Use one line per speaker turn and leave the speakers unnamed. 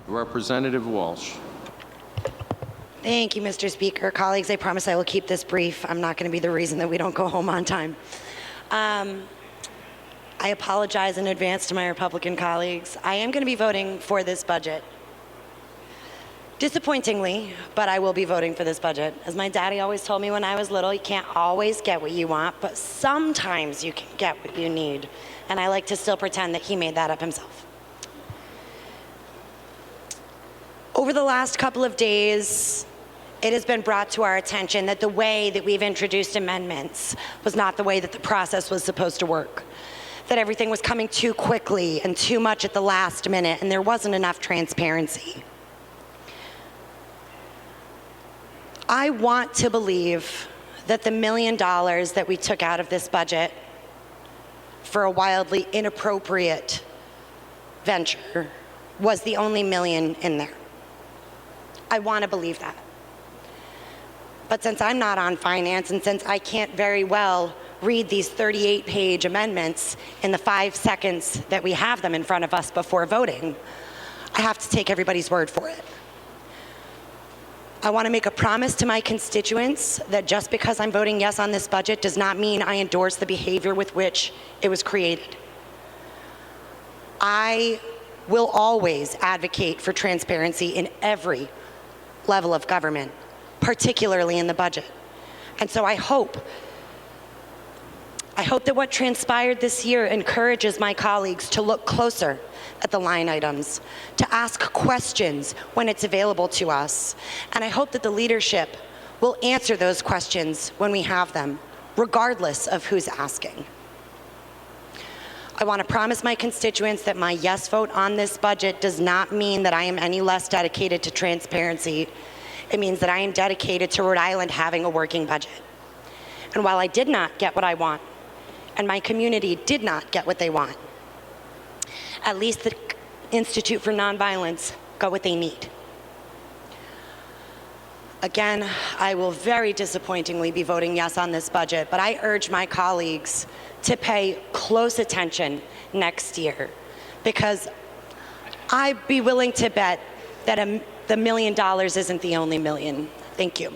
Representative Walsh.
Thank you, Mr. Speaker. Colleagues, I promise I will keep this brief. I'm not going to be the reason that we don't go home on time. I apologize in advance to my Republican colleagues. I am going to be voting for this budget. Disappointingly, but I will be voting for this budget. As my daddy always told me when I was little, you can't always get what you want, but sometimes you can get what you need. And I like to still pretend that he made that up himself. Over the last couple of days, it has been brought to our attention that the way that we've introduced amendments was not the way that the process was supposed to work. That everything was coming too quickly and too much at the last minute, and there wasn't enough transparency. I want to believe that the $1 million that we took out of this budget for a wildly inappropriate venture was the only million in there. I want to believe that. But since I'm not on finance, and since I can't very well read these 38-page amendments in the 5 seconds that we have them in front of us before voting, I have to take everybody's word for it. I want to make a promise to my constituents that just because I'm voting yes on this budget does not mean I endorse the behavior with which it was created. I will always advocate for transparency in every level of government, particularly in the budget. And so I hope that what transpired this year encourages my colleagues to look closer at the line items, to ask questions when it's available to us. And I hope that the leadership will answer those questions when we have them, regardless of who's asking. I want to promise my constituents that my yes vote on this budget does not mean that I am any less dedicated to transparency. It means that I am dedicated to Rhode Island having a working budget. And while I did not get what I want, and my community did not get what they want, at least the Institute for Nonviolence got what they need. Again, I will very disappointingly be voting yes on this budget, but I urge my colleagues to pay close attention next year, because I'd be willing to bet that the $1 million isn't the only million. Thank you.